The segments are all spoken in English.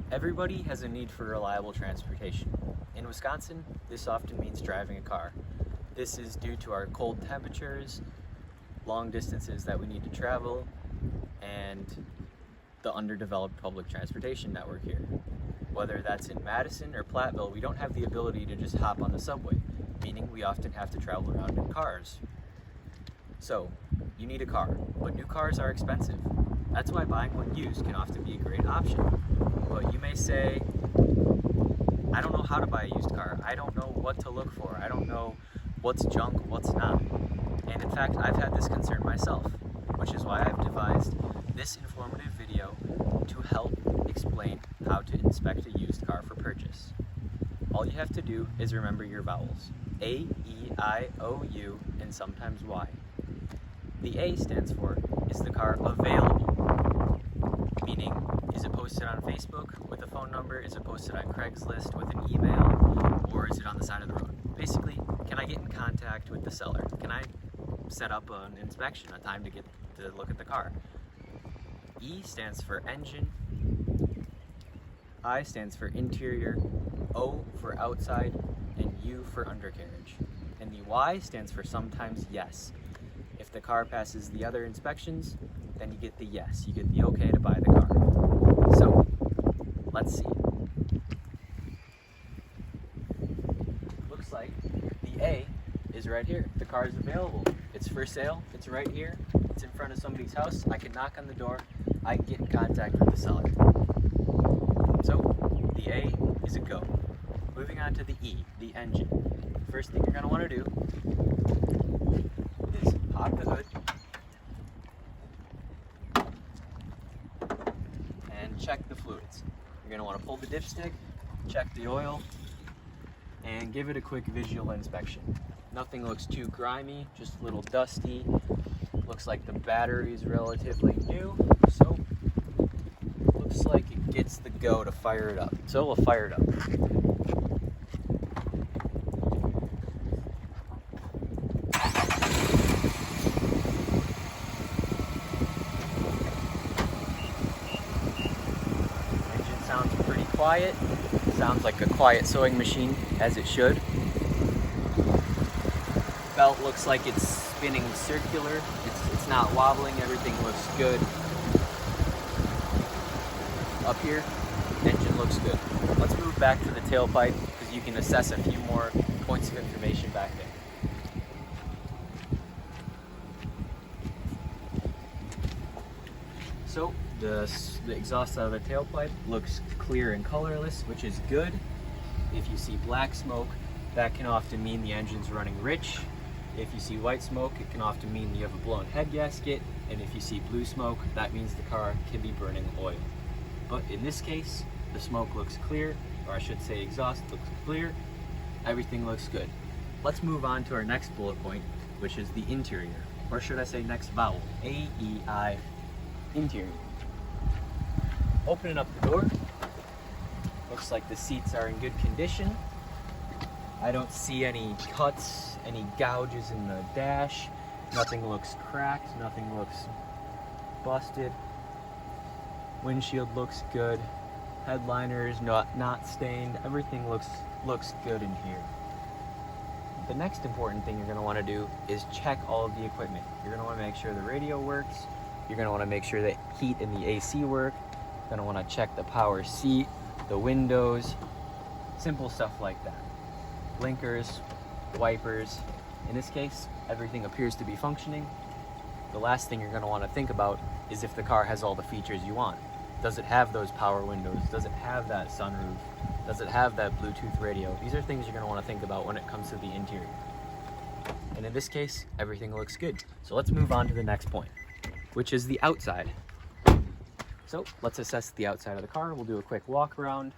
Everybody has a need for reliable transportation. In Wisconsin, this often means driving a car. This is due to our cold temperatures, long distances that we need to travel, and the underdeveloped public transportation network here. Whether that's in Madison or Platteville, we don't have the ability to just hop on the subway, meaning we often have to travel around in cars. So, you need a car, but new cars are expensive. That's why buying one used can often be a great option. But you may say, I don't know how to buy a used car. I don't know what to look for. I don't know what's junk, what's not. And in fact, I've had this concern myself, which is why I've devised this informative video to help explain how to inspect a used car for purchase. All you have to do is remember your vowels: A, E, I, O, U, and sometimes Y. The A stands for, is the car available? Meaning, is it posted on Facebook with a phone number? Is it posted on Craigslist with an email? Or is it on the side of the road? Basically, can I get in contact with the seller? Can I set up an inspection, a time to get to look at the car? E stands for engine, I stands for interior, O for outside, and U for undercarriage. And the Y stands for sometimes yes. If the car passes the other inspections, then you get the yes, you get the okay to buy the car. So, let's see. Looks like the A is right here. The car is available. It's for sale. It's right here. It's in front of somebody's house. I can knock on the door. I can get in contact with the seller. So, the A is a go. Moving on to the E, the engine. First thing you're going to want to do is pop the hood and check the fluids. You're going to want to pull the dipstick, check the oil, and give it a quick visual inspection. Nothing looks too grimy, just a little dusty. Looks like the battery is relatively new, so looks like it gets the go to fire it up. So we'll fire it up. Engine sounds pretty quiet. Sounds like a quiet sewing machine, as it should. Belt looks like it's spinning circular. It's not wobbling. Everything looks good. Up here, engine looks good. Let's move back to the tailpipe because you can assess a few more points of information back there. So the exhaust out of the tailpipe looks clear and colorless, which is good. If you see black smoke, that can often mean the engine's running rich. If you see white smoke, it can often mean you have a blown head gasket. And if you see blue smoke, that means the car can be burning oil. But in this case, the smoke looks clear, or I should say exhaust looks clear. Everything looks good. Let's move on to our next bullet point, which is the interior. Or should I say next vowel, A, E, I, interior. Opening up the door, looks like the seats are in good condition. I don't see any cuts, any gouges in the dash. Nothing looks cracked, nothing looks busted. Windshield looks good. Headliners not stained. Everything looks good in here. The next important thing you're going to want to do is check all of the equipment. You're going to want to make sure the radio works. You're going to want to make sure that heat and the AC work. You're going to want to check the power seat, the windows, simple stuff like that. Blinkers, wipers. In this case, everything appears to be functioning. The last thing you're going to want to think about is if the car has all the features you want. Does it have those power windows? Does it have that sunroof? Does it have that Bluetooth radio? These are things you're going to want to think about when it comes to the interior. And in this case, everything looks good. So let's move on to the next point, which is the outside. So let's assess the outside of the car. We'll do a quick walk around.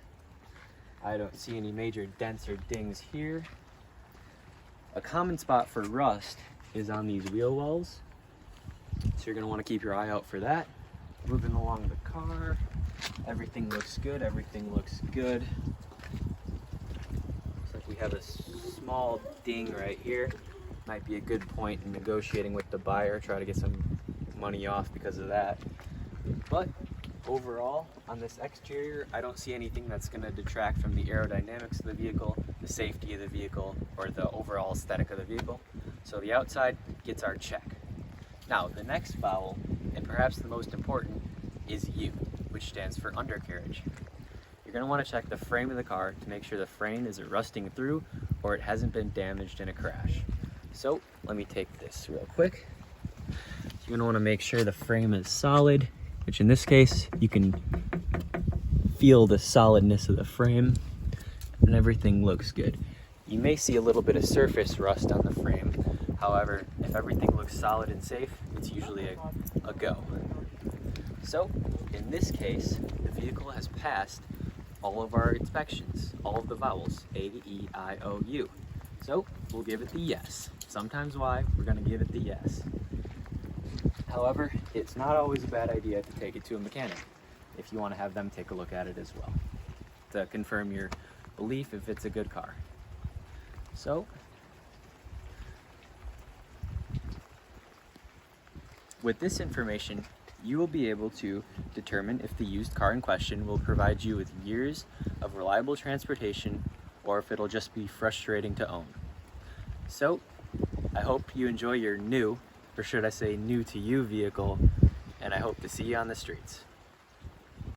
I don't see any major dents or dings here. A common spot for rust is on these wheel wells. So you're going to want to keep your eye out for that. Moving along the car, everything looks good, everything looks good. Looks like we have a small ding right here. Might be a good point in negotiating with the buyer, try to get some money off because of that. But overall, on this exterior, I don't see anything that's going to detract from the aerodynamics of the vehicle, the safety of the vehicle, or the overall aesthetic of the vehicle. So the outside gets our check. Now, the next vowel, and perhaps the most important, is U, which stands for undercarriage. You're going to want to check the frame of the car to make sure the frame isn't rusting through or it hasn't been damaged in a crash. So let me take this real quick. You're going to want to make sure the frame is solid, which in this case, you can feel the solidness of the frame and everything looks good. You may see a little bit of surface rust on the frame. However, if everything looks solid and safe, it's usually a go. So in this case, the vehicle has passed all of our inspections, all of the vowels, A, E, I, O, U. So we'll give it the yes. Sometimes why, we're gonna give it the yes. However, it's not always a bad idea to take it to a mechanic if you wanna have them take a look at it as well, to confirm your belief if it's a good car. So, with this information, you will be able to determine if the used car in question will provide you with years of reliable transportation or if it'll just be frustrating to own. So, I hope you enjoy your new, or should I say new to you vehicle, and I hope to see you on the streets.